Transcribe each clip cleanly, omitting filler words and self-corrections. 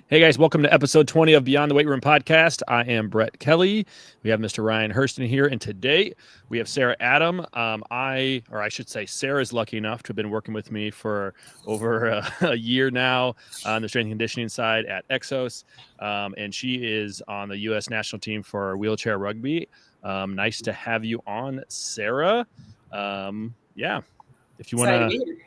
Hey guys, welcome to episode 20 of Beyond the Weight Room podcast. I am Brett Kelly. We have Mr. Ryan Hurston here, and today we have Sarah Adam. I should say Sarah's lucky enough to have been working with me for over a year now on the strength and conditioning side at Exos, and she is on the U.S. national team for wheelchair rugby. Nice to have you on, Sarah. If you want to...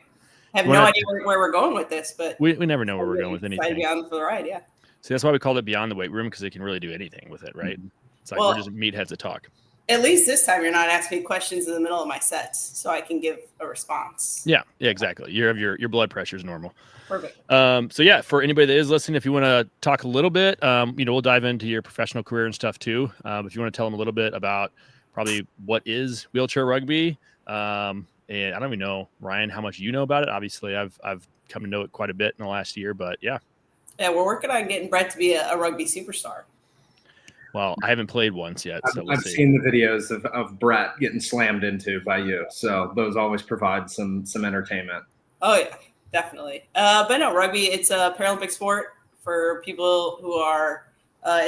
I have no idea where we're going with this, but we never know where we're going with anything. Beyond for the ride, yeah. So that's why we called it Beyond the Weight Room, because they can really do anything with it, right? It's like we're just meatheads that talk. At least this time you're not asking me questions in the middle of my sets, so I can give a response. Yeah, exactly. Your blood pressure is normal. Perfect. So for anybody that is listening, if you want to talk a little bit, we'll dive into your professional career and stuff too. If you want to tell them a little bit about probably what is wheelchair rugby. And I don't even know, Ryan, how much you know about it. Obviously, I've come to know it quite a bit in the last year, but yeah. Yeah, we're working on getting Brett to be a rugby superstar. Well, I haven't played once yet. So I've seen the videos of Brett getting slammed into by you. So those always provide some entertainment. Oh, yeah, definitely. But no, rugby, it's a Paralympic sport for people who are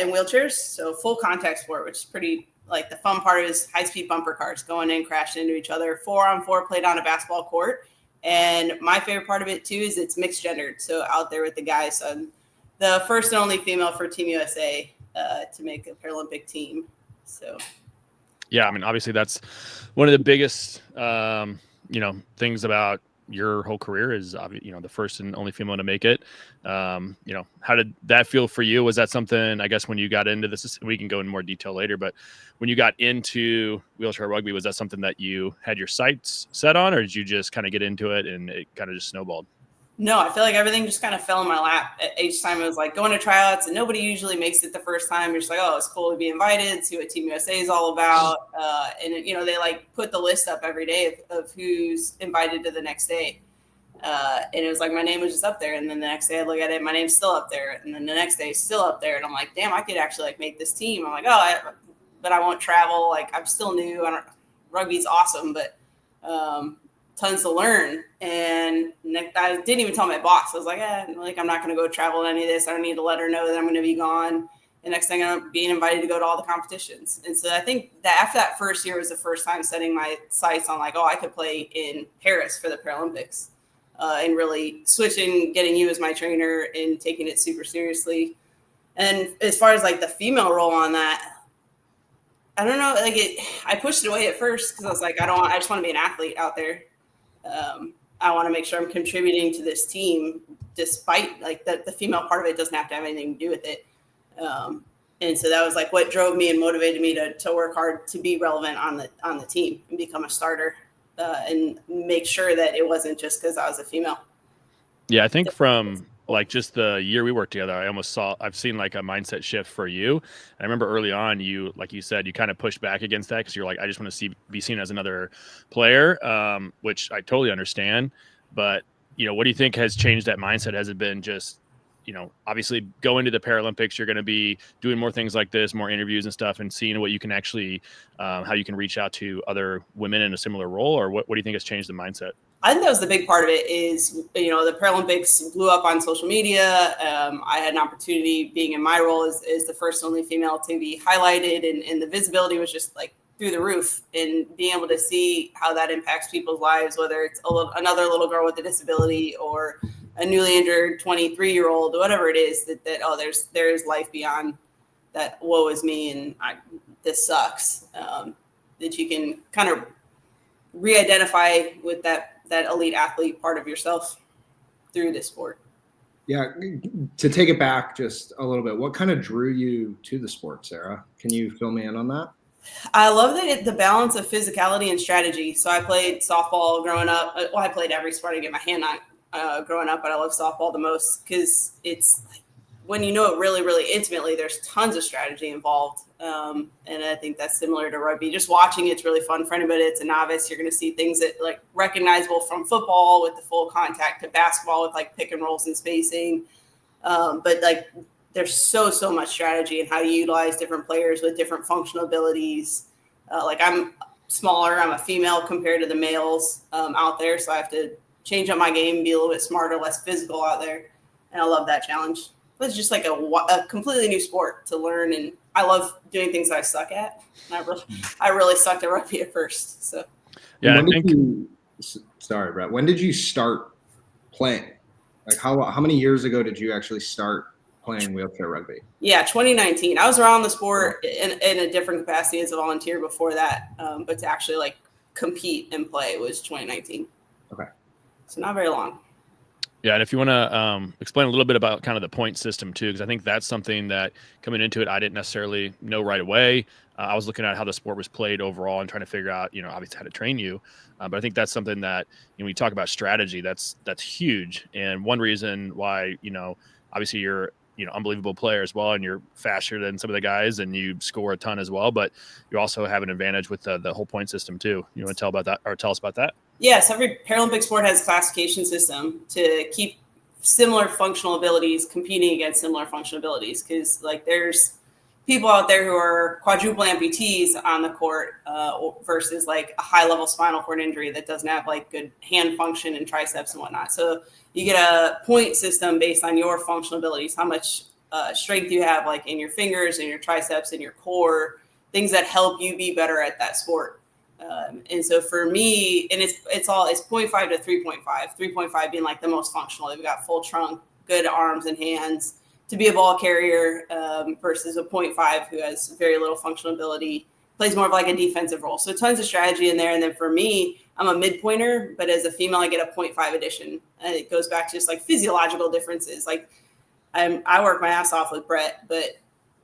in wheelchairs. So full contact sport, which is pretty... Like the fun part is high-speed bumper cars going in, crashing into each other. 4-on-4 played on a basketball court. And my favorite part of it, too, is it's mixed gendered. So out there with the guys. So I'm the first and only female for Team USA to make a Paralympic team. So, yeah, I mean, obviously that's one of the biggest, things about your whole career is, the first and only female to make it. How did that feel for you? Was that something, I guess, when you got into this, we can go into more detail later, but when you got into wheelchair rugby, was that something that you had your sights set on, or did you just kind of get into it and it kind of just snowballed? No, I feel like everything just kind of fell in my lap. Each time it was like going to tryouts, and nobody usually makes it the first time. You're just like, oh, it's cool to be invited, see what Team USA is all about. And they like put the list up every day of who's invited to the next day. And it was like, my name was just up there. And then the next day I look at it, my name's still up there. And then the next day it's still up there. And I'm like, damn, I could actually like make this team. I'm like, but I won't travel. Like, I'm still new. Rugby's awesome, but, tons to learn. And I didn't even tell my boss. I was like, I'm not going to go travel to any of this. I don't need to let her know that I'm going to be gone. The next thing I'm being invited to go to all the competitions. And so I think that after that first year was the first time setting my sights on like, I could play in Paris for the Paralympics, and really switching, getting you as my trainer and taking it super seriously. And as far as like the female role on that, I don't know, I pushed it away at first because I was like, I just want to be an athlete out there. I want to make sure I'm contributing to this team, despite like the female part of it doesn't have to have anything to do with it. And so that was like what drove me and motivated me to work hard to be relevant on the team and become a starter, and make sure that it wasn't just because I was a female. Yeah, I think from like just the year we worked together, I've seen like a mindset shift for you. And I remember early on, like you said, you kind of pushed back against that because you're like, I just want to be seen as another player, which I totally understand. But, what do you think has changed that mindset? Has it been just, obviously going to the Paralympics, you're going to be doing more things like this, more interviews and stuff, and seeing what you can actually, how you can reach out to other women in a similar role? Or what do you think has changed the mindset? I think that was the big part of it is, the Paralympics blew up on social media. I had an opportunity being in my role as the first and only female to be highlighted, and the visibility was just like through the roof, and being able to see how that impacts people's lives, whether it's another little girl with a disability or a newly injured 23-year-old, whatever it is, there is life beyond that. Woe is me, and this sucks. That you can kind of re-identify with that elite athlete part of yourself through this sport. Yeah. To take it back just a little bit, what kind of drew you to the sport, Sarah? Can you fill me in on that? I love the balance of physicality and strategy. So I played softball growing up. Well, I played every sport I get my hand on growing up, but I love softball the most because it's when you know it really, really intimately, there's tons of strategy involved. And I think that's similar to rugby. Just watching it's really fun for anybody that's a novice. You're going to see things that like recognizable from football with the full contact to basketball with like pick and rolls and spacing. But like there's so much strategy in how to utilize different players with different functional abilities. Like I'm smaller, I'm a female compared to the males out there. So I have to change up my game, be a little bit smarter, less physical out there. And I love that challenge. was just like a completely new sport to learn. And I love doing things that I suck at. And I really sucked at rugby at first. So Yeah, sorry, Brett. When did you start playing? Like how many years ago did you actually start playing wheelchair rugby? Yeah, 2019. I was around the sport in a different capacity as a volunteer before that, but to actually like compete and play was 2019. Okay. So not very long. Yeah, and if you want to explain a little bit about kind of the point system too, because I think that's something that coming into it I didn't necessarily know right away. I was looking at how the sport was played overall and trying to figure out, obviously how to train you. But I think that's something that when we talk about strategy, that's huge. And one reason why, obviously you're, unbelievable player as well, and you're faster than some of the guys, and you score a ton as well. But you also have an advantage with the whole point system too. You want to tell us about that? Yes, every Paralympic sport has a classification system to keep similar functional abilities competing against similar functional abilities. Because like there's people out there who are quadruple amputees on the court versus like a high level spinal cord injury that doesn't have like good hand function and triceps and whatnot. So you get a point system based on your functional abilities, how much strength you have like in your fingers and your triceps and your core, things that help you be better at that sport. And so for me, and it's 0.5 to 3.5, 3.5 being like the most functional. They've got full trunk, good arms and hands to be a ball carrier versus a 0.5 who has very little functional ability, plays more of like a defensive role. So tons of strategy in there. And then for me, I'm a mid-pointer, but as a female, I get a 0.5 addition. And it goes back to just like physiological differences. Like I work my ass off with Brett, but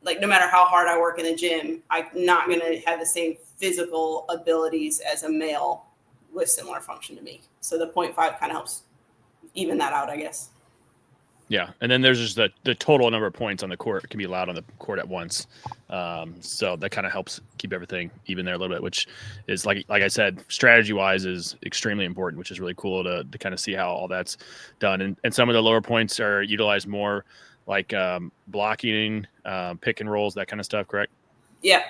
like no matter how hard I work in the gym, I'm not going to have the same physical abilities as a male with similar function to me. So the 0.5 kind of helps even that out, I guess. Yeah, and then there's just the total number of points on the court can be allowed on the court at once. So that kind of helps keep everything even there a little bit, which is like I said, strategy wise is extremely important, which is really cool to kind of see how all that's done. And some of the lower points are utilized more like blocking, pick and rolls, that kind of stuff, correct? Yeah.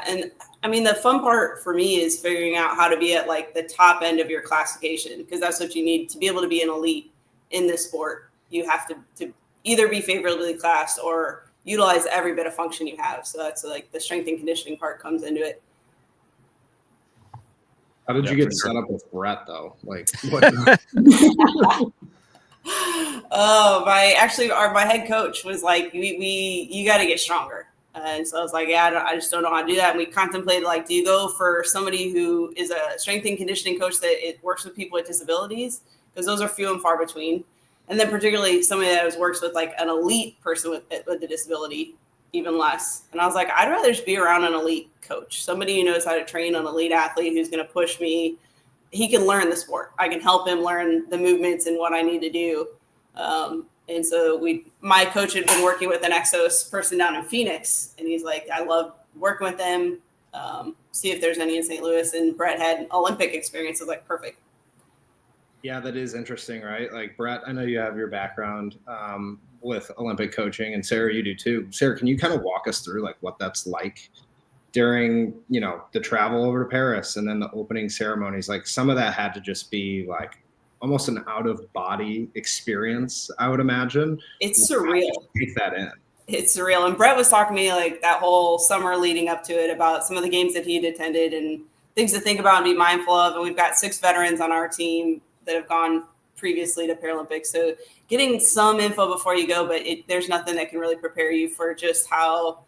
And I mean, the fun part for me is figuring out how to be at like the top end of your classification, because that's what you need to be able to be an elite in this sport. You have to either be favorably classed or utilize every bit of function you have. So that's like the strength and conditioning part comes into it. How did you get set up with Brett though? Like what? Oh, my head coach was like, you got to get stronger. And so I was like, yeah, I just don't know how to do that. And we contemplated, like, do you go for somebody who is a strength and conditioning coach that it works with people with disabilities? Because those are few and far between. And then particularly somebody that works with like an elite person with a disability, even less. And I was like, I'd rather just be around an elite coach, somebody who knows how to train an elite athlete who's going to push me. He can learn the sport. I can help him learn the movements and what I need to do. And so my coach had been working with an Exos person down in Phoenix, and he's like, I love working with them. See if there's any in St. Louis. And Brett had Olympic experience. I was like, perfect. Yeah, that is interesting, right? Like Brett, I know you have your background with Olympic coaching, and Sarah, you do too. Sarah, can you kind of walk us through like what that's like during, the travel over to Paris and then the opening ceremonies? Like some of that had to just be like almost an out of body experience, I would imagine. It's surreal. Take that in. It's surreal. And Brett was talking to me like that whole summer leading up to it about some of the games that he'd attended and things to think about and be mindful of. And we've got 6 veterans on our team that have gone previously to Paralympics. So getting some info before you go, but there's nothing that can really prepare you for just how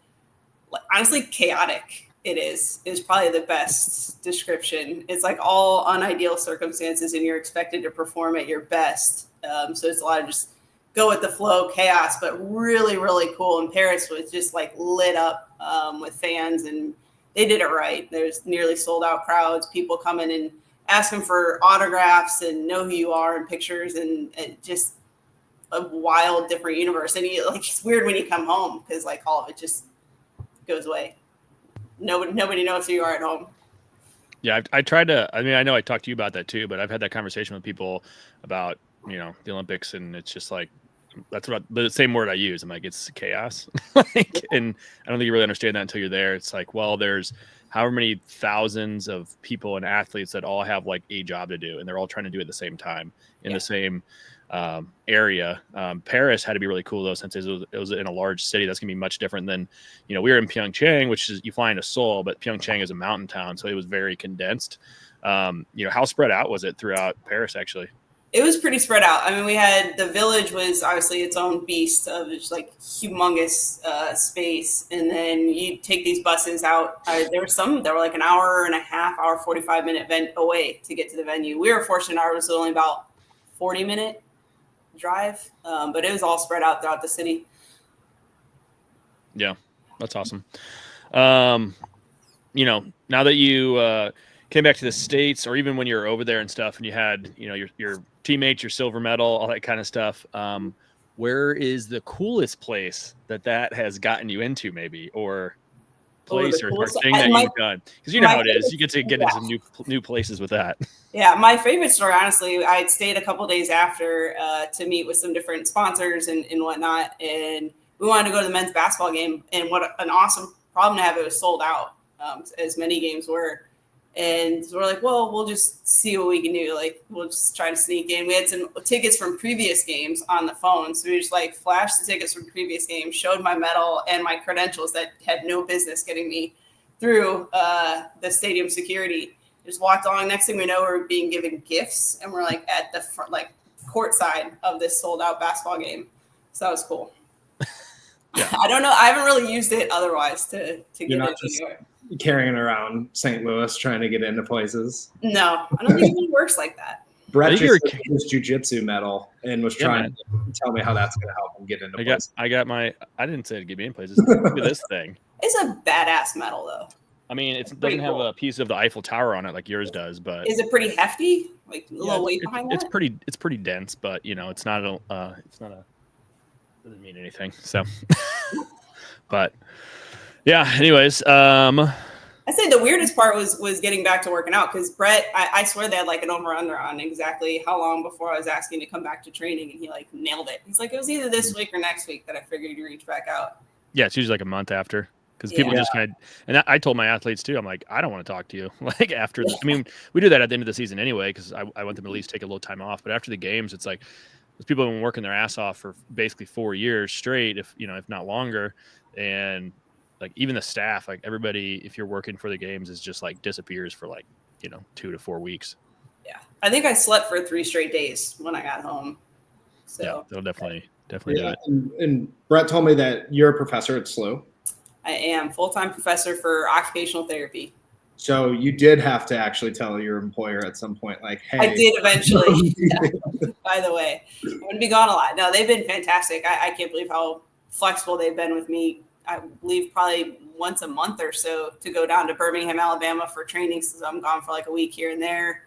honestly chaotic it is probably the best description. It's like all unideal circumstances and you're expected to perform at your best. So it's a lot of just go with the flow chaos, but really, really cool. And Paris was just like lit up with fans, and they did it right. There's nearly sold out crowds, people coming and asking for autographs and know who you are and pictures, and just a wild different universe. And it's weird when you come home because like all of it just goes away. Nobody knows who you are at home. Yeah, I tried to. I mean, I know I talked to you about that too, but I've had that conversation with people about the Olympics, and it's just like that's about the same word I use. I'm like, it's chaos, and I don't think you really understand that until you're there. It's like, well, there's however many thousands of people and athletes that all have like a job to do, and they're all trying to do it at the same time in the same area. Paris had to be really cool though, since it was in a large city. That's gonna be much different than, we were in Pyeongchang, which is you fly into Seoul, but Pyeongchang is a mountain town, so it was very condensed. How spread out was it throughout Paris actually? It was pretty spread out. I mean, we had the village was obviously its own beast of just like humongous space. And then you take these buses out. There were some that were like an hour and a half, hour, 45-minute away to get to the venue. We were fortunate ours was only about 40-minute drive, but it was all spread out throughout the city. Yeah, that's awesome. Now that you came back to the States, or even when you were over there and stuff, and you had, your teammates, your silver medal, all that kind of stuff, where is the coolest place that has gotten you into, maybe, or place or thing that you've done? Because how it is. You get to get into some new places with that. Yeah, my favorite story, honestly, I stayed a couple days after to meet with some different sponsors and whatnot, and we wanted to go to the men's basketball game, and what an awesome problem to have. It was sold out, as many games were. And so we're like, well, we'll just see what we can do. Like, we'll just try to sneak in. We had some tickets from previous games on the phone. So we just flashed the tickets from previous games, showed my medal and my credentials that had no business getting me through the stadium security. Just walked along. Next thing we know, we're being given gifts, and we're at the front, court side of this sold out basketball game. So that was cool. Yeah. I don't know. I haven't really used it otherwise to get it anywhere. Carrying around St. Louis trying to get into places. No, I don't think it really works like that. Brett just took his jiu-jitsu medal and was trying to tell me how that's going to help him get into places. I didn't say to get me in places. Look at this thing. It's a badass medal, though. I mean, it doesn't have a piece of the Eiffel Tower on it like yours does, but is it pretty hefty? A little weight behind that? It's pretty dense, but it's not doesn't mean anything. So, but. Yeah. Anyways, I'd say the weirdest part was getting back to working out, because Brett, I swear they had an over/under on exactly how long before I was asking to come back to training, and he nailed it. He's like, it was either this week or next week that I figured you reach back out. Yeah, it's usually a month after, because people just kind of. And I told my athletes too. I'm like, I don't want to talk to you after. I mean, we do that at the end of the season anyway, because I want them to at least take a little time off. But after the games, it's like those people have been working their ass off for basically 4 years straight, if not longer, and. Even the staff, everybody, if you're working for the games, is just disappears for 2 to 4 weeks. Yeah, I think I slept for 3 straight days when I got home. So yeah, they'll definitely do it. And Brett told me that you're a professor at SLU. I am full-time professor for occupational therapy. So you did have to actually tell your employer at some point, hey. I did eventually. By the way, I'm going to be gone a lot. No, they've been fantastic. I can't believe how flexible they've been with me. I leave probably once a month or so to go down to Birmingham, Alabama for training. So I'm gone for a week here and there.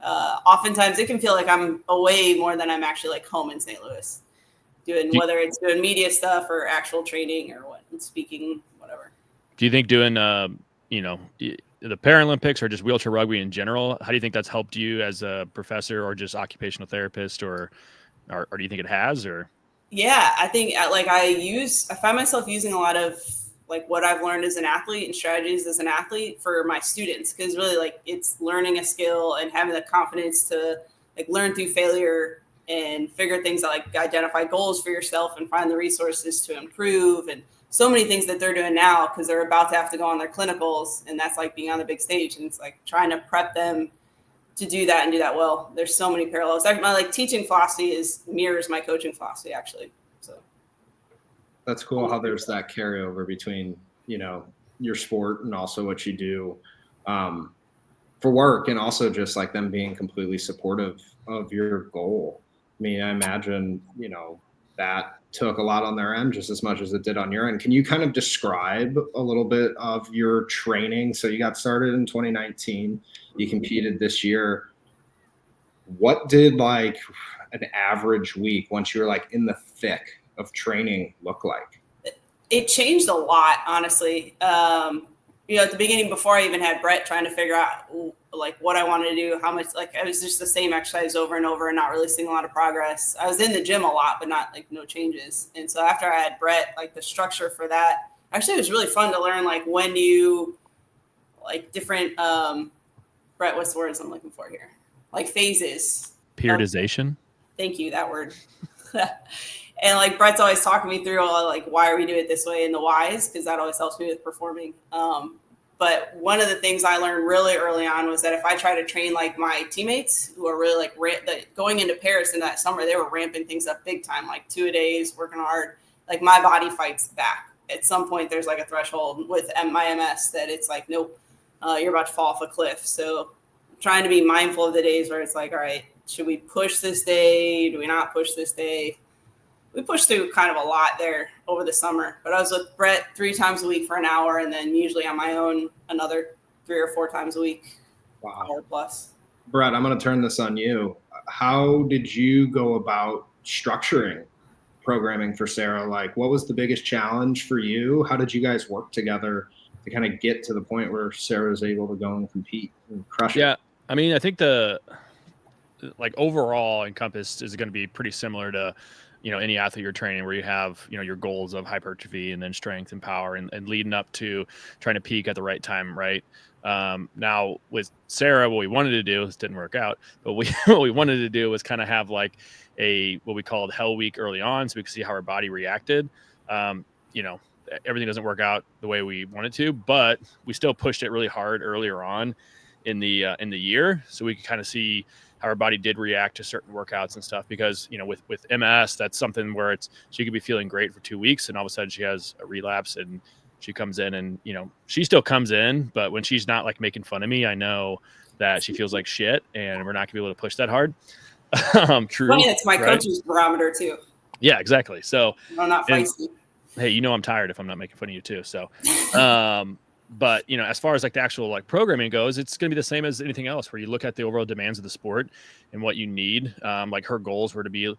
Oftentimes it can feel like I'm away more than I'm actually home in St. Louis, whether it's doing media stuff or actual training or speaking, whatever. Do you think doing, the Paralympics or just wheelchair rugby in general, how do you think that's helped you as a professor or just occupational therapist, or do you think it has, or? Yeah, I think I find myself using a lot of what I've learned as an athlete and strategies as an athlete for my students, because really it's learning a skill and having the confidence to learn through failure and figure things out, identify goals for yourself and find the resources to improve, and so many things that they're doing now because they're about to have to go on their clinicals, and that's being on the big stage, and it's trying to prep them to do that and do that well. There's so many parallels. My teaching philosophy mirrors my coaching philosophy, actually. So that's cool how there's that carryover between your sport and also what you do for work, and also just them being completely supportive of your goal. I mean, I imagine that took a lot on their end just as much as it did on your end. Can you kind of describe a little bit of your training? So you got started in 2019, you competed this year. What did an average week once you were in the thick of training look like? It changed a lot, honestly. At the beginning, before I even had Brett, trying to figure out what I wanted to do, how much, I was just the same exercise over and over and not really seeing a lot of progress. I was in the gym a lot, but not no changes. And so after I had Brett, the structure for that, actually it was really fun to learn, when do you, different, Brett, what's the words I'm looking for here? Phases. Periodization? Thank you, that word. And like Brett's always talking me through all like why are we doing it this way and the whys, because that always helps me with performing. But one of the things I learned really early on was that if I try to train like my teammates who are really like going into Paris in that summer, they were ramping things up big time, like 2-a-days, working hard. Like my body fights back. At some point, there's like a threshold with my MS that it's like, nope, you're about to fall off a cliff. So trying to be mindful of the days where it's like, all right, should we push this day? Do we not push this day? We pushed through kind of a lot there over the summer, but I was with Brett 3 times a week for an hour, and then usually on my own another 3 or 4 times a week. Wow. Hour plus. Brett, I'm going to turn this on you. How did you go about structuring programming for Sarah? Like, what was the biggest challenge for you? How did you guys work together to kind of get to the point where Sarah was able to go and compete and crush it? Yeah, I mean, I think the like overall Encompass is going to be pretty similar to, you know, any athlete you're training, where you have, you know, your goals of hypertrophy and then strength and power and leading up to trying to peak at the right time, right? Now with Sarah, what we wanted to do, this didn't work out, but what we wanted to do was kind of have like what we called Hell Week early on, so we could see how our body reacted. You know, everything doesn't work out the way we wanted to, but we still pushed it really hard earlier on in the year, so we could kind of see how our body did react to certain workouts and stuff. Because, you know, with MS, that's something where she could be feeling great for 2 weeks, and all of a sudden she has a relapse, and she comes in, and, you know, she still comes in, but when she's not like making fun of me, I know that she feels like shit, and we're not gonna be able to push that hard. True. Funny, it's my right? coach's barometer too. Yeah, exactly. So I'm not feisty. Hey, you know, I'm tired if I'm not making fun of you too. So, but, you know, as far as like the actual like programming goes, it's going to be the same as anything else, where you look at the overall demands of the sport and what you need. Like her goals were to be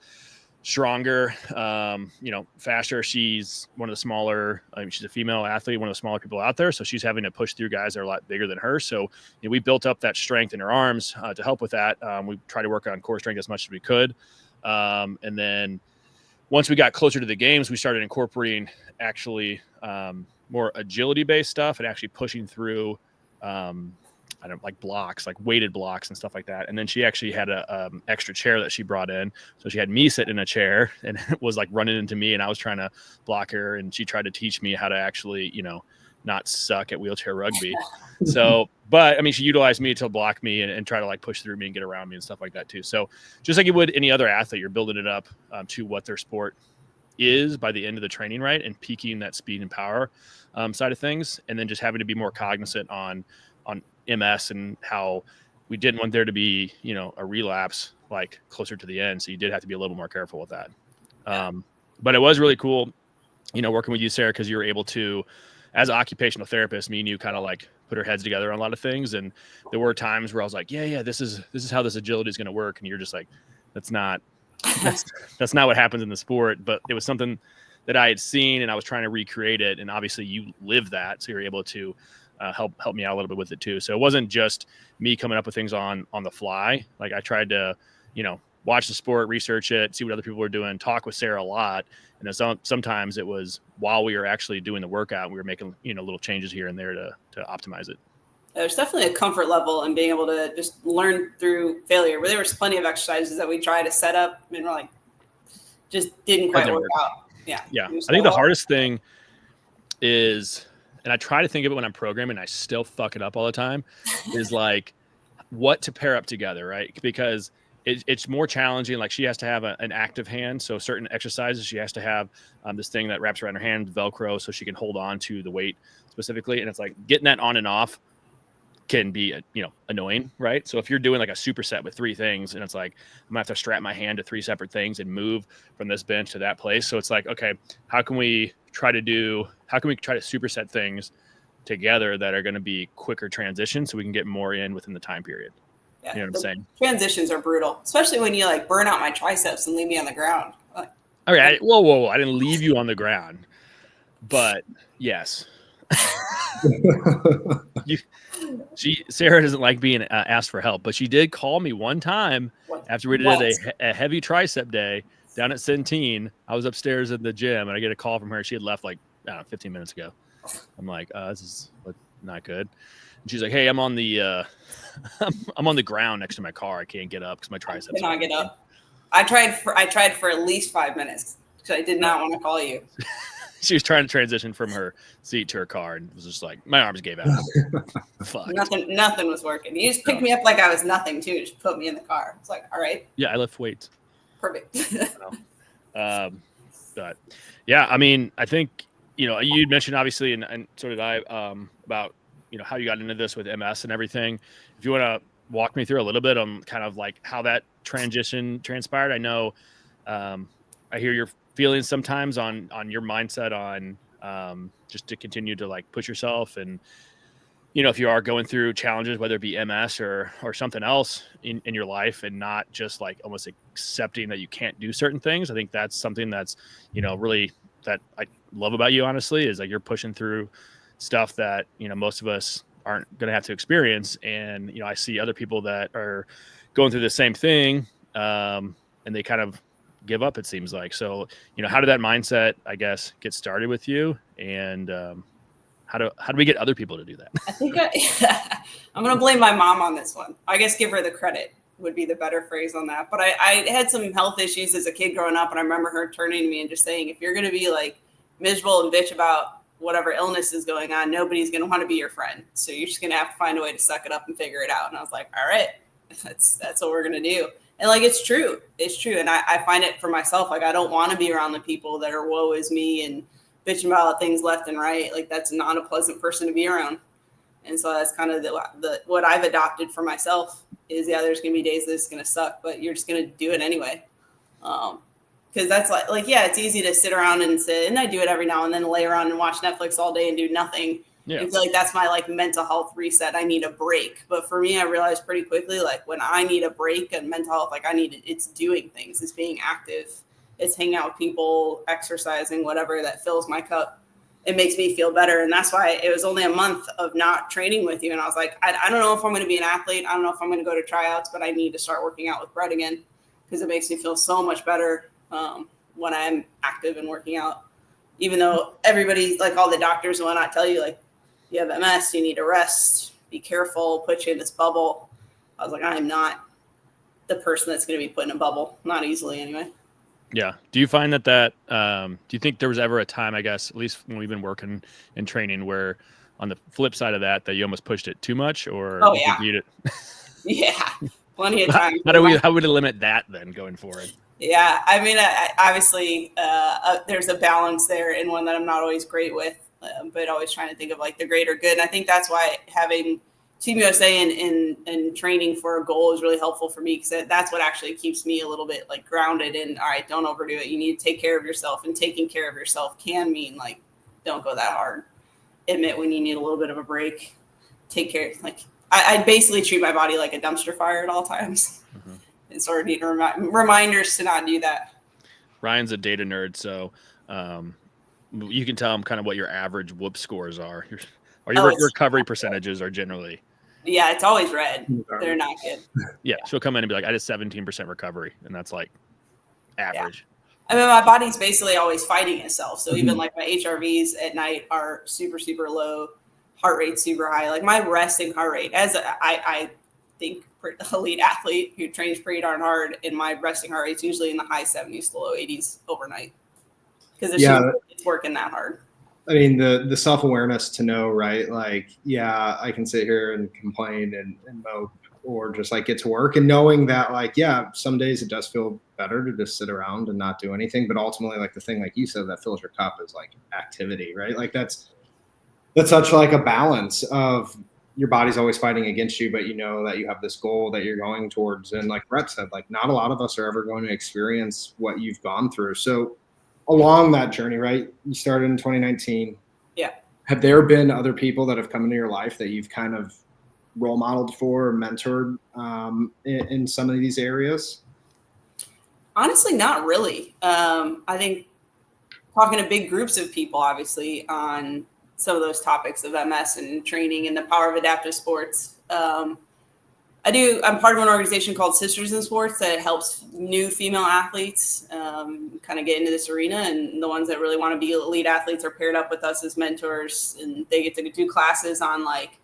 stronger, you know, faster. She's one of the smaller, I mean, she's a female athlete, one of the smaller people out there. So she's having to push through guys that are a lot bigger than her. So, you know, we built up that strength in her arms to help with that. We tried to work on core strength as much as we could. And then once we got closer to the games, we started incorporating actually more agility based stuff and actually pushing through like blocks, like weighted blocks and stuff like that. And then she actually had a extra chair that she brought in, so she had me sit in a chair, and it was like running into me, and I was trying to block her, and she tried to teach me how to actually, you know, not suck at wheelchair rugby. So, but I mean, she utilized me to block me and try to like push through me and get around me and stuff like that too. So just like you would any other athlete, you're building it up to what their sport is by the end of the training, right? And peaking that speed and power side of things. And then just having to be more cognizant on MS and how we didn't want there to be, you know, a relapse like closer to the end. So you did have to be a little more careful with that. But it was really cool, you know, working with you, Sarah, because you were able to, as an occupational therapist, me and you kind of like put our heads together on a lot of things. And there were times where I was like, yeah, this is how this agility is going to work. And you're just like, that's not what happens in the sport. But it was something that I had seen, and I was trying to recreate it. And obviously you live that, so you're able to help me out a little bit with it too. So it wasn't just me coming up with things on the fly. Like I tried to, you know, watch the sport, research it, see what other people were doing, talk with Sarah a lot. And then sometimes it was while we were actually doing the workout, we were making, you know, little changes here and there to optimize it. There's definitely a comfort level in being able to just learn through failure, where there was plenty of exercises that we tried to set up and we're like, just didn't quite work out. Yeah. I think the hardest thing is, and I try to think of it when I'm programming, I still fuck it up all the time, is like what to pair up together, right? Because it's more challenging. Like she has to have an active hand. So certain exercises, she has to have this thing that wraps around her hand, Velcro, so she can hold on to the weight specifically. And it's like getting that on and off can be, you know, annoying, right? So if you're doing like a superset with 3 things, and it's like, I'm gonna have to strap my hand to 3 separate things and move from this bench to that place. So it's like, okay, how can we try to superset things together that are going to be quicker transitions so we can get more in within the time period? Yeah, you know what I'm saying? Transitions are brutal, especially when you like burn out my triceps and leave me on the ground. Like, okay, whoa! I didn't leave you on the ground, but yes. Sarah doesn't like being asked for help, but she did call me one time after we did a heavy tricep day down at Centene. I was upstairs in the gym, and I get a call from her. She had left like 15 minutes ago. I'm like, this is not good. And she's like, hey, I'm on the I'm on the ground next to my car. I can't get up because my triceps. Cannot get up. I tried for at least 5 minutes because I did not want to call you. She was trying to transition from her seat to her car and was just like, my arms gave out. Fuck. Nothing was working. You just picked me up like I was nothing too. Just put me in the car. It's like, all right. Yeah, I lift weights. Perfect. But yeah, I mean, I think, you mentioned obviously, and so did I, about, how you got into this with MS and everything. If you want to walk me through a little bit on kind of like how that transition transpired. I know, I hear your feelings sometimes on your mindset on just to continue to like push yourself. And, if you are going through challenges, whether it be MS or something else in your life, and not just like almost accepting that you can't do certain things. I think that's something that's, really that I love about you, honestly, is like you're pushing through stuff that, most of us aren't going to have to experience. And, I see other people that are going through the same thing, and they kind of give up, it seems like. So, how did that mindset, I guess, get started with you? And, how do we get other people to do that? I think I'm going to blame my mom on this one. I guess give her the credit would be the better phrase on that. But I had some health issues as a kid growing up, and I remember her turning to me and just saying, if you're going to be like miserable and bitch about whatever illness is going on, nobody's going to want to be your friend. So you're just going to have to find a way to suck it up and figure it out. And I was like, all right, that's what we're going to do. And like, it's true. And I find it for myself. Like, I don't want to be around the people that are woe is me and bitching about things left and right. Like, that's not a pleasant person to be around. And so that's kind of the what I've adopted for myself is, there's going to be days that it's going to suck, but you're just going to do it anyway. Because that's like, yeah, it's easy to sit around and sit, and I do it every now and then, lay around and watch Netflix all day and do nothing. Yeah. I feel like that's my like mental health reset. I need a break. But for me, I realized pretty quickly, like when I need a break and mental health, like it's doing things, it's being active, it's hanging out with people, exercising, whatever that fills my cup. It makes me feel better. And that's why it was only a month of not training with you. And I was like, I don't know if I'm going to be an athlete. I don't know if I'm going to go to tryouts, but I need to start working out with Brett again because it makes me feel so much better when I'm active and working out. Even though everybody, like all the doctors and whatnot, tell you, like, you have MS, you need to rest, be careful, put you in this bubble. I was like, I am not the person that's going to be put in a bubble. Not easily anyway. Yeah. Do you find that do you think there was ever a time, I guess, at least when we've been working and training, where on the flip side of that you almost pushed it too much, or oh yeah, yeah, plenty of times. How would it limit that then going forward? Yeah, I mean, obviously, there's a balance there, and one that I'm not always great with, but always trying to think of like the greater good. And I think that's why having Team USA and training for a goal is really helpful for me, because that's what actually keeps me a little bit like grounded in, all right, don't overdo it. You need to take care of yourself, and taking care of yourself can mean like, don't go that hard. Admit when you need a little bit of a break. Take care. Like I basically treat my body like a dumpster fire at all times. Mm-hmm. And sort of need reminders to not do that. Ryan's a data nerd, so you can tell him kind of what your average whoop scores are. Or your recovery percentages are generally. Yeah, it's always red. They're not good. Yeah, she'll come in and be like, I did 17% recovery, and that's like average. Yeah. I mean, my body's basically always fighting itself. So even like my HRVs at night are super, super low, heart rate super high. Like my resting heart rate, as I think elite athlete who trains pretty darn hard, and my resting heart rate's usually in the high 70s to low 80s overnight, because it's working that hard. I mean, the self-awareness to know, right? Like, yeah, I can sit here and complain and mope, or just like get to work, and knowing that, like, yeah, some days it does feel better to just sit around and not do anything. But ultimately, like the thing, like you said, that fills your cup is like activity, right? Like that's such like a balance of your body's always fighting against you, but you know that you have this goal that you're going towards. And like Brett said, like not a lot of us are ever going to experience what you've gone through. So along that journey, right? You started in 2019. Yeah. Have there been other people that have come into your life that you've kind of role modeled for or mentored in some of these areas? Honestly, not really. I think talking to big groups of people, obviously, on some of those topics of MS and training and the power of adaptive sports. I'm part of an organization called Sisters in Sports that helps new female athletes kind of get into this arena, and the ones that really want to be elite athletes are paired up with us as mentors, and they get to do classes on like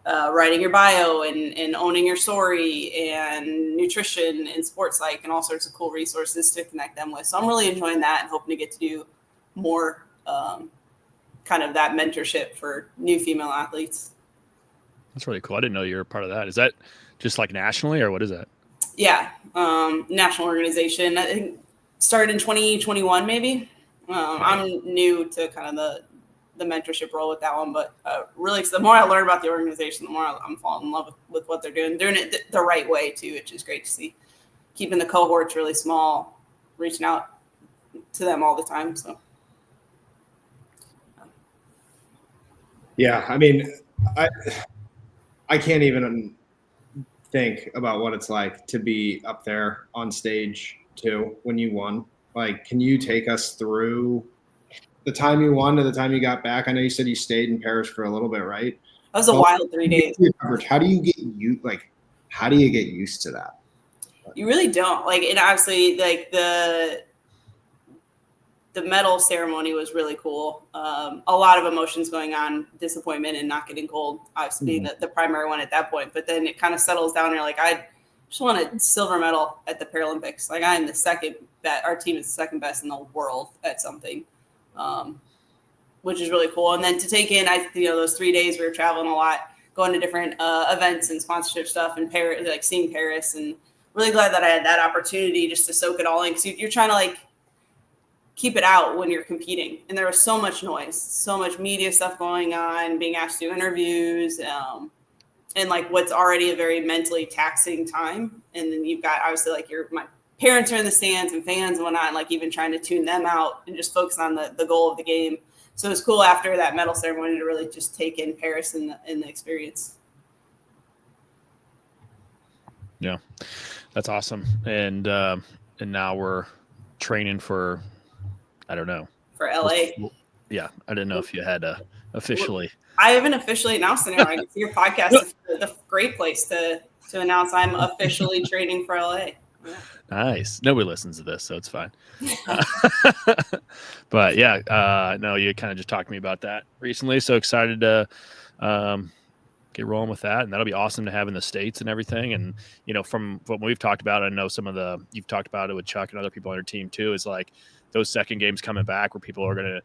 writing your bio and owning your story and nutrition and sports psych and all sorts of cool resources to connect them with. So I'm really enjoying that and hoping to get to do more kind of that mentorship for new female athletes. That's really cool. I didn't know you were part of that. Is that just like nationally, or what is that? Yeah. National organization. I think started in 2021, maybe. I'm new to kind of the mentorship role with that one, but really, the more I learn about the organization, the more I'm falling in love with what they're doing it the right way too, which is great to see. Keeping the cohorts really small, reaching out to them all the time. So. Yeah. I mean, I can't even think about what it's like to be up there on stage too when you won. Like, can you take us through the time you won to the time you got back? I know you said you stayed in Paris for a little bit, right? That was a wild 3 days. How do you get used to that? You really don't. Like, and obviously, like the medal ceremony was really cool. A lot of emotions going on, disappointment and not getting gold, obviously being the primary one at that point. But then it kind of settles down. And you're like, I just want a silver medal at the Paralympics. Like, I'm the second best. Our team is the second best in the world at something, which is really cool. And then to take in, those 3 days we were traveling a lot, going to different events and sponsorship stuff in Paris, like seeing Paris, and really glad that I had that opportunity just to soak it all in. Because you're trying to like keep it out when you're competing. And there was so much noise, so much media stuff going on, being asked to do interviews, and like what's already a very mentally taxing time. And then you've got obviously like my parents are in the stands and fans and whatnot, and like even trying to tune them out and just focus on the goal of the game. So it was cool after that medal ceremony to really just take in Paris and the experience. Yeah, that's awesome. And now we're training for, I don't know. For LA. Yeah, I didn't know if you had officially. I haven't officially announced it. I can see your podcast is the great place to announce I'm officially training for LA. Yeah. Nice. Nobody listens to this, so it's fine. But yeah, no, you kind of just talked to me about that recently. So excited to get rolling with that, and that'll be awesome to have in the States and everything. And from what we've talked about, I know some of you've talked about it with Chuck and other people on your team too, is like those second games coming back where people are going to,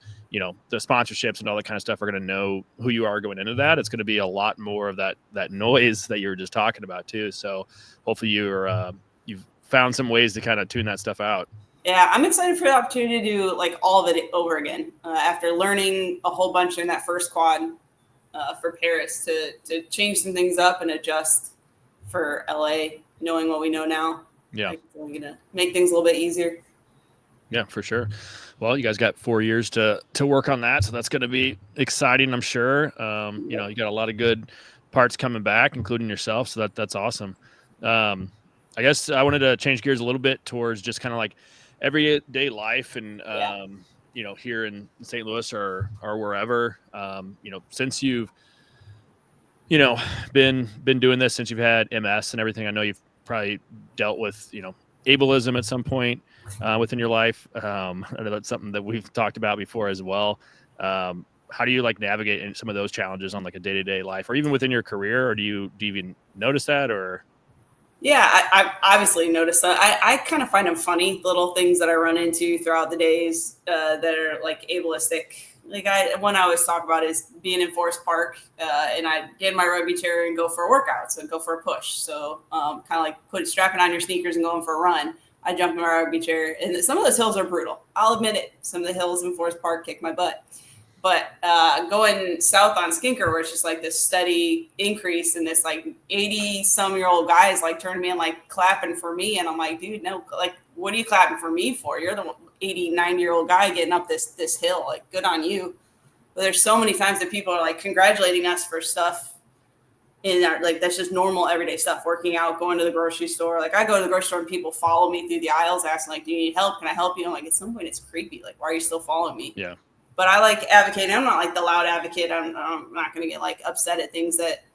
the sponsorships and all that kind of stuff are going to know who you are going into that. It's going to be a lot more of that noise that you were just talking about too. So hopefully you've found some ways to kind of tune that stuff out. Yeah, I'm excited for the opportunity to do like all of it over again after learning a whole bunch in that first quad for Paris to change some things up and adjust for LA, knowing what we know now. Yeah. Like, we're going to make things a little bit easier. Yeah, for sure. Well, you guys got 4 years to work on that, so that's going to be exciting, I'm sure. You got a lot of good parts coming back, including yourself, so that's awesome. I guess I wanted to change gears a little bit towards just kind of like everyday life and here in St. Louis or wherever. Since you've been doing this, since you've had MS and everything, I know you've probably dealt with ableism at some point within your life. I know that's something that we've talked about before as well. How do you like navigate some of those challenges on like a day-to-day life, or even within your career, or do you even notice that? Or yeah, I obviously noticed that. I kind of find them funny, little things that I run into throughout the days that are like ableistic. Like one I always talk about is being in Forest Park and I get in my rugby chair and go for a workout, so go for a push. So kind of like strapping on your sneakers and going for a run. I jump in my rugby chair, and some of those hills are brutal. I'll admit it. Some of the hills in Forest Park kick my butt. But going south on Skinker, where it's just like this steady increase, and this like 80-some-year-old guy is like turning me and like clapping for me, and I'm like, dude, no, like, what are you clapping for me for? You're the 89-year-old guy getting up this hill. Like, good on you. But there's so many times that people are like congratulating us for stuff in our, like, that's just normal everyday stuff. Working out, going to the grocery store. Like, I go to the grocery store and people follow me through the aisles, asking like, do you need help? Can I help you? I'm like, at some point it's creepy. Like, why are you still following me? Yeah. But I like advocating. I'm not like the loud advocate. I'm not going to get like upset at things that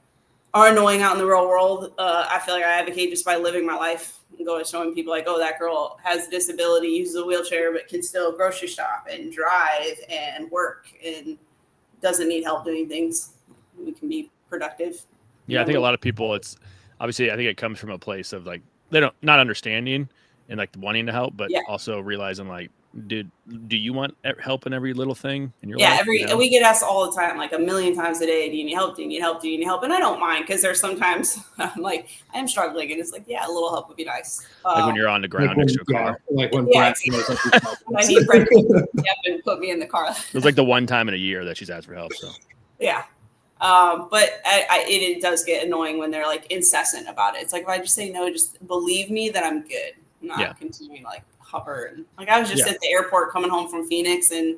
are annoying out in the real world. I feel like I advocate just by living my life and going showing people like, oh, that girl has a disability, uses a wheelchair, but can still grocery shop and drive and work and doesn't need help doing things. We can be productive. Yeah, I think a lot of people, it's obviously, I think it comes from a place of like, they don't, not understanding and like wanting to help, but Yeah. also realizing like, do you want help in every little thing in your Yeah, life? You know? we get asked all the time, like a million times a day, do you need help? Do you need help? Do you need help? And I don't mind, because there's sometimes I'm like, I am struggling, and it's like, yeah, a little help would be nice. Like when you're on the ground next to a car. like when Yeah, Brett knows that he's helping I us. need Brett to pick me up and put me in the car. It was like the one time in a year that she's asked for help. So Yeah. But it does get annoying when they're like incessant about it. It's like, if I just say no, just believe me that I'm good. I'm not continuing to like hover. And like, I was just at the airport coming home from Phoenix, and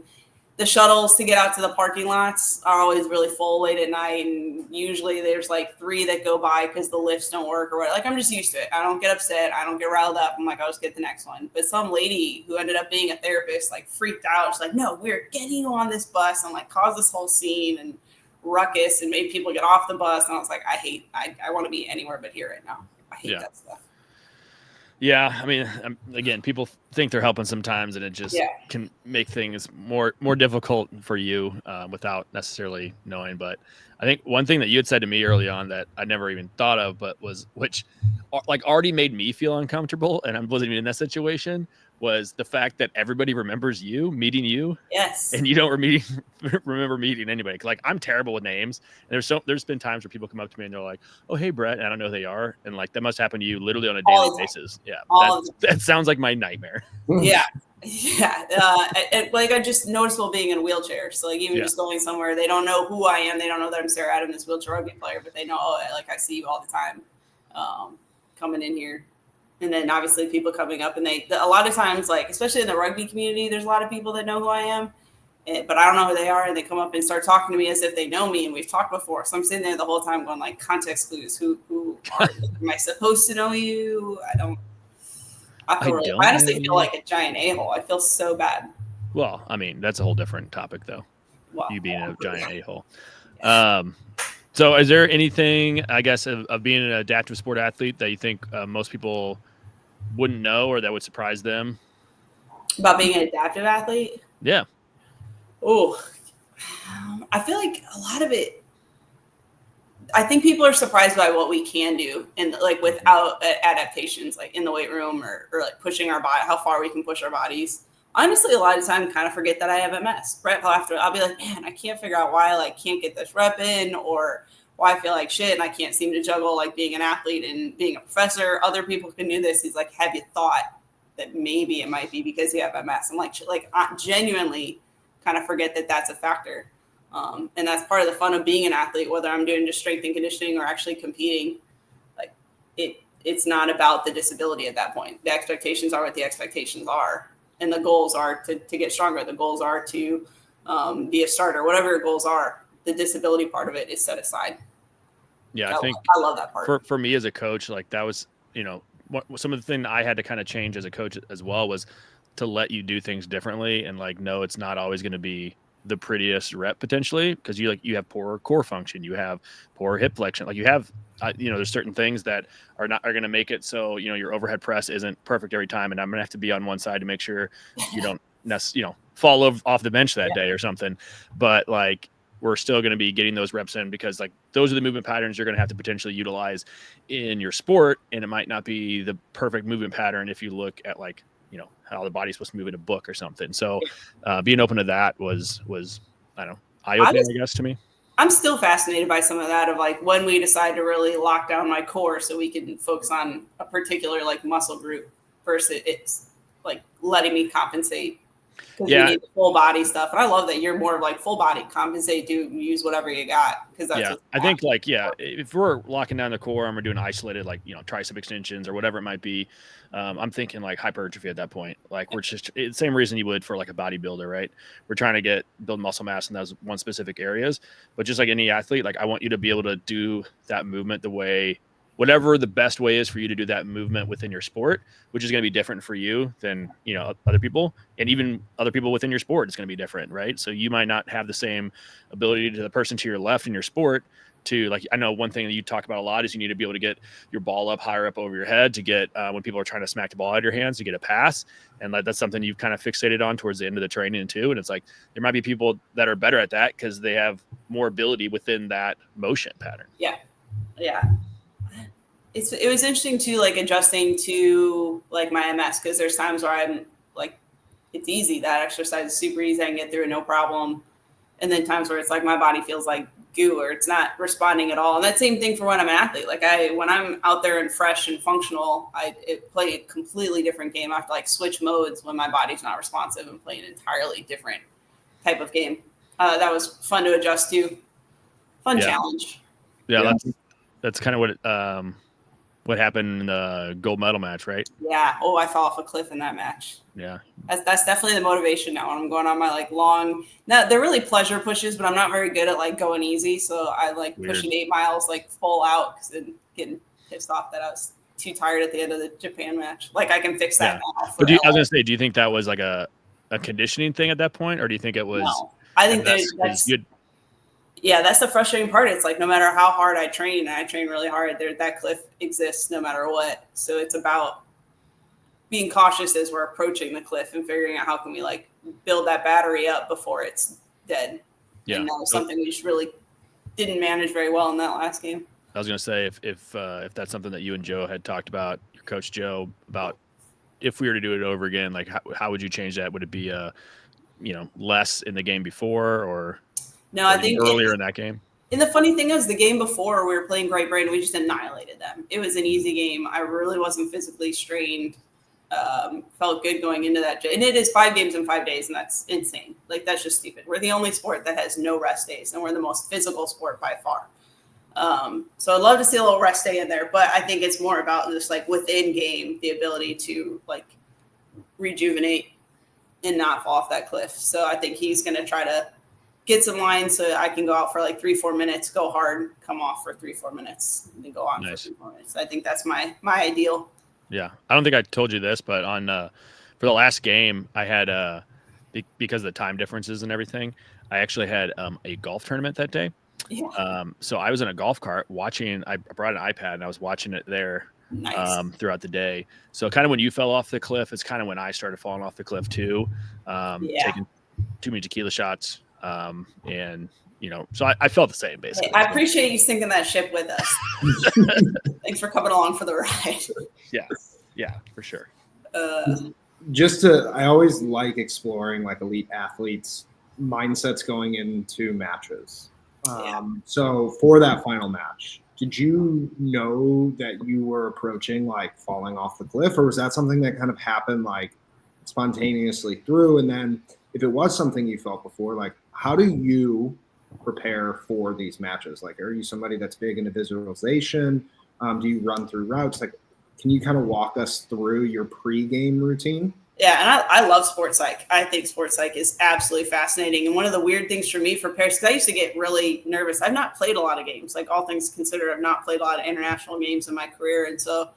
the shuttles to get out to the parking lots are always really full late at night. And usually there's like 3 that go by because the lifts don't work or what. Like, I'm just used to it. I don't get upset. I don't get riled up. I'm like, I'll just get the next one. But some lady who ended up being a therapist, like, freaked out. She's like, no, we're getting you on this bus, and like caused this whole scene and ruckus and made people get off the bus. And I was like, I want to be anywhere but here right now. I hate that stuff. Yeah, I mean, again, people think they're helping sometimes, and it just can make things more difficult for you without necessarily knowing. But I think one thing that you had said to me early on that I never even thought of, but which like already made me feel uncomfortable, and I wasn't even in that situation, was the fact that everybody remembers you, meeting you. Yes. And you don't remember meeting anybody. Like, I'm terrible with names. And there's been times where people come up to me and they're like, oh, hey, Brett. And I don't know who they are. And like, that must happen to you literally on a daily basis. Yeah. That sounds like my nightmare. Yeah. Yeah. Like, I just noticeable being in a wheelchair. So like, even just going somewhere, they don't know who I am. They don't know that I'm Sarah Adam, this wheelchair rugby player, but they know, like, I see you all the time coming in here. And then obviously people coming up, and a lot of times, like, especially in the rugby community, there's a lot of people that know who I am, but I don't know who they are. And they come up and start talking to me as if they know me, and we've talked before. So I'm sitting there the whole time going like, context clues. Who are you? Am I supposed to know you? I honestly feel like a giant a-hole. I feel so bad. Well, I mean, that's a whole different topic though. Well, you being a giant a-hole. So is there anything, I guess, of being an adaptive sport athlete that you think most people wouldn't know or that would surprise them? About being an adaptive athlete? Yeah. Oh, I feel like a lot of it, I think people are surprised by what we can do and like without adaptations, like in the weight room or like pushing our body, how far we can push our bodies. Honestly, a lot of times kind of forget that I have MS. Brett, I'll be like, man, I can't figure out why I like can't get this rep in, or why I feel like shit and I can't seem to juggle like being an athlete and being a professor. Other people can do this. He's like, have you thought that maybe it might be because you have MS? I'm like I genuinely kind of forget that that's a factor. And that's part of the fun of being an athlete, whether I'm doing just strength and conditioning or actually competing. Like it's not about the disability at that point. The expectations are what the expectations are. And the goals are to get stronger. The goals are to be a starter, whatever your goals are. The disability part of it is set aside. Yeah, I think I love that part. For me as a coach, like that was, some of the thing I had to kind of change as a coach as well was to let you do things differently and like, no, it's not always going to be the prettiest rep potentially, because you have poor core function, you have poor hip flexion, like you have there's certain things that are going to make it so your overhead press isn't perfect every time, and I'm gonna have to be on one side to make sure you don't fall off the bench that day or something. But like we're still going to be getting those reps in, because like those are the movement patterns you're going to have to potentially utilize in your sport, and it might not be the perfect movement pattern if you look at like how the body's supposed to move in a book or something. So being open to that was I don't know, eye-opening, I guess, to me. I'm still fascinated by some of that, of like when we decide to really lock down my core so we can focus on a particular like muscle group versus it's like letting me compensate. Because we need the full body stuff. And I love that you're more of like full body, compensate, use whatever you got. Because that's I think like, if we're locking down the core and we're doing isolated, like, tricep extensions or whatever it might be, I'm thinking like hypertrophy at that point. Like we're just the same reason you would for like a bodybuilder, right? We're trying to build muscle mass in those one specific areas. But just like any athlete, like I want you to be able to do that movement the way, whatever the best way is for you to do that movement within your sport, which is going to be different for you than, other people, and even other people within your sport, it's going to be different. Right. So you might not have the same ability to the person to your left in your sport to, like, I know one thing that you talk about a lot is you need to be able to get your ball up higher up over your head to get, when people are trying to smack the ball out of your hands, to get a pass. And like, that's something you've kind of fixated on towards the end of the training too. And it's like, there might be people that are better at that because they have more ability within that motion pattern. Yeah. Yeah. It was interesting too, like adjusting to like my MS, because there's times where I'm like, it's easy. That exercise is super easy. I can get through it, no problem. And then times where it's like my body feels like goo or it's not responding at all. And that same thing for when I'm an athlete. Like when I'm out there and fresh and functional, it play a completely different game. I have to like switch modes when my body's not responsive and play an entirely different type of game. That was fun to adjust to. Fun challenge. Yeah, that's kind of what happened in the gold medal match, right? Yeah. Oh, I fell off a cliff in that match. Yeah. That's definitely the motivation now when I'm going on my like long. Now they're really pleasure pushes, but I'm not very good at like going easy. So I like pushing 8 miles like full out because then getting pissed off that I was too tired at the end of the Japan match. Like I can fix that now. But I was gonna say, do you think that was like a conditioning thing at that point, or do you think it was? No, I think that's good. Yeah, that's the frustrating part. It's like no matter how hard I train, and I train really hard, that cliff exists no matter what. So it's about being cautious as we're approaching the cliff and figuring out how can we like build that battery up before it's dead. Yeah. And that was something we just really didn't manage very well in that last game. I was going to say, if that's something that you and Joe had talked about, your coach Joe, about if we were to do it over again, like how would you change that? Would it be less in the game before, or no? I think earlier in that game. And the funny thing is, the game before we were playing Great Britain, we just annihilated them. It was an easy game. I really wasn't physically strained. Felt good going into that. And it is 5 games in 5 days, and that's insane. Like, that's just stupid. We're the only sport that has no rest days, and we're the most physical sport by far. So I'd love to see a little rest day in there, but I think it's more about just like within game, the ability to like rejuvenate and not fall off that cliff. So I think he's going to try to get some lines so I can go out for like 3-4 minutes, go hard, come off for 3-4 minutes, and then go on for 3-4 minutes. I think that's my ideal. Yeah. I don't think I told you this, but for the last game, I had because of the time differences and everything, I actually had a golf tournament that day. Yeah. So I was in a golf cart watching. I brought an iPad and I was watching it there throughout the day. So kind of when you fell off the cliff, it's kind of when I started falling off the cliff too, taking too many tequila shots. And so I felt the same basically. I appreciate you sinking that ship with us. Thanks for coming along for the ride. Yeah, for sure. I always like exploring like elite athletes' mindsets going into matches. So for that final match, did you know that you were approaching like falling off the cliff, or was that something that kind of happened like spontaneously through? And then if it was something you felt before, like how do you prepare for these matches? Like, are you somebody that's big into visualization? Do you run through routes? Like, can you kind of walk us through your pre-game routine? Yeah, and I love sports psych. I think sports psych is absolutely fascinating. And one of the weird things for me for Paris, because I used to get really nervous. I've not played a lot of games. Like, all things considered, I've not played a lot of international games in my career. And so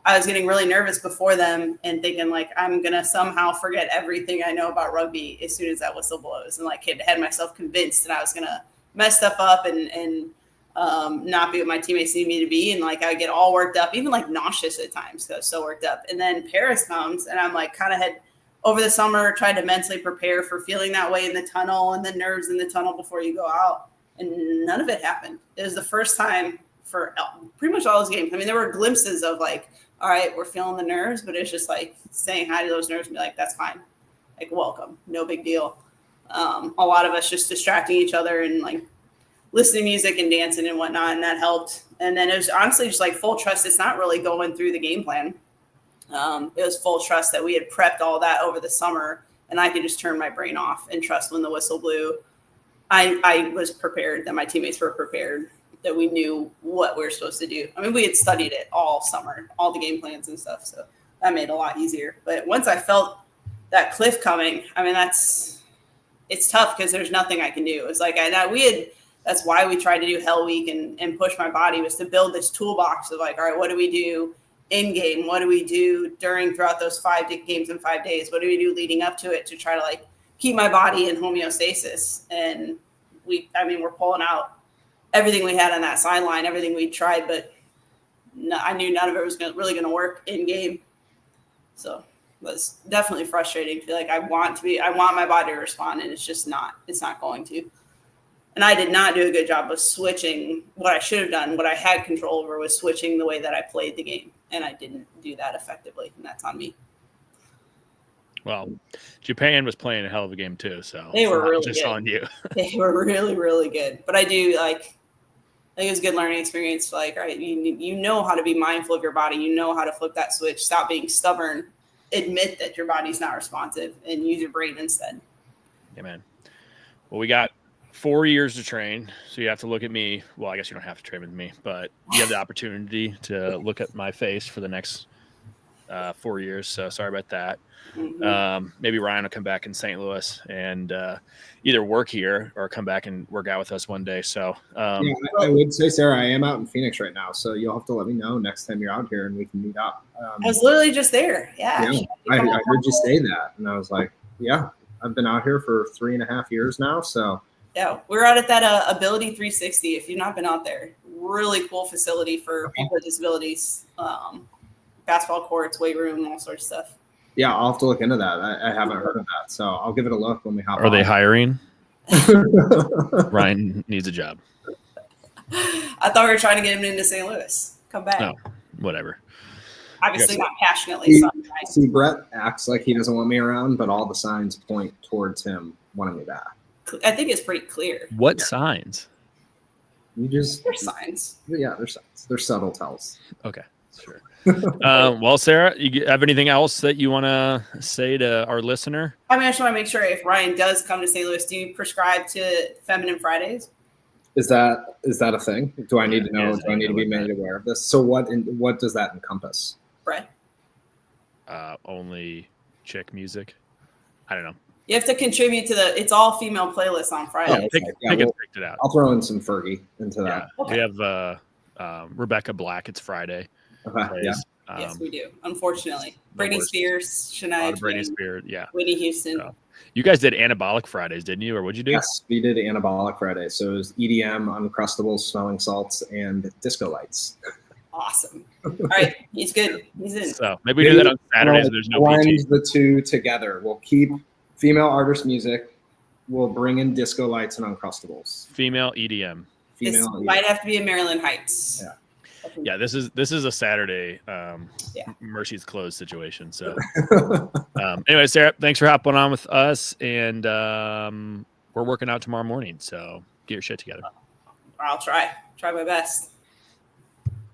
I was getting really nervous before them and thinking, like, I'm going to somehow forget everything I know about rugby as soon as that whistle blows. And, like, had myself convinced that I was going to mess stuff up and not be what my teammates need me to be. And like, I would get all worked up, even like nauseous at times because I was so worked up. And then Paris comes and I'm like, kind of had over the summer tried to mentally prepare for feeling that way in the tunnel and the nerves in the tunnel before you go out. And none of it happened. It was the first time for pretty much all those games. I mean, there were glimpses of like, all right, we're feeling the nerves, but it's just like saying hi to those nerves and be like, that's fine. Like, welcome, no big deal. A lot of us just distracting each other and like, listening to music and dancing and whatnot, and that helped. And then it was honestly just like full trust. It's not really going through the game plan. It was full trust that we had prepped all that over the summer, and I could just turn my brain off and trust when the whistle blew. I was prepared, that my teammates were prepared, that we knew what we were supposed to do. I mean, we had studied it all summer, all the game plans and stuff, so that made it a lot easier. But once I felt that cliff coming, I mean, it's tough because there's nothing I can do. It's like that's why we tried to do Hell Week and push my body, was to build this toolbox of like, all right, what do we do in game? What do we do throughout those 5 games in 5 days? What do we do leading up to it to try to like keep my body in homeostasis? And we're pulling out everything we had on that sideline, everything we tried, but I knew none of it was really going to work in game. So it was definitely frustrating. I feel like I want my body to respond, and it's not going to. And I did not do a good job of switching. What I should have done, what I had control over, was switching the way that I played the game. And I didn't do that effectively. And that's on me. Well, Japan was playing a hell of a game too. So they were really just good. On you. They were really, really good. But I do I think it was a good learning experience. Like, all right, you know how to be mindful of your body. You know how to flip that switch. Stop being stubborn. Admit that your body's not responsive and use your brain instead. Yeah, man. Well, we got 4 years to train. So you have to look at me. Well, I guess you don't have to train with me, but you have the opportunity to look at my face for the next 4 years. So sorry about that. Mm-hmm. Maybe Ryan will come back in St. Louis and either work here or come back and work out with us one day. So I would say, Sarah, I am out in Phoenix right now, so you'll have to let me know next time you're out here and we can meet up. I was literally just there. Yeah, I heard you say that, and I was like, yeah, I've been out here for 3.5 years now. So yeah, we're out at that Ability 360. If you've not been out there, really cool facility for people with disabilities. Basketball courts, weight room, all sorts of stuff. Yeah, I'll have to look into that. I haven't heard of that, so I'll give it a look when we hop on. Are they hiring? Ryan needs a job. I thought we were trying to get him into St. Louis. Come back. No, whatever. Obviously not passionately. See, Brett acts like he doesn't want me around, but all the signs point towards him wanting me back. I think it's pretty clear. What signs? There's signs. Yeah, there's signs. There's subtle tells. Okay, sure. Well, Sarah, you have anything else that you want to say to our listener? I mean, I just want to make sure if Ryan does come to St. Louis, do you prescribe to Feminine Fridays? Is that a thing? Do I need to know? Do I need to be made aware of this? So what does that encompass? Brett? Only chick music. I don't know. You have to contribute to it's all female playlist on Friday. Picked it out. I'll throw in some Fergie into that. Okay. We have Rebecca Black. It's Friday. Okay. Yeah. Yes, we do. Unfortunately, Britney Spears, Shania Twain, Britney Spears, Whitney Houston. So, you guys did Anabolic Fridays, didn't you, or what'd you do? Yes, we did Anabolic Fridays. So it was EDM, Uncrustables, Smelling Salts, and Disco Lights. Awesome. All right, he's good. He's in. So maybe we do that on Saturdays. There's no blend PT. the two together. We'll keep female artist music. We'll bring in Disco Lights and Uncrustables. Female EDM. This might have to be in Maryland Heights. Yeah. Yeah, this is a Saturday Mercy's closed situation. So anyway, Sarah, thanks for hopping on with us, and we're working out tomorrow morning, so get your shit together. I'll try my best.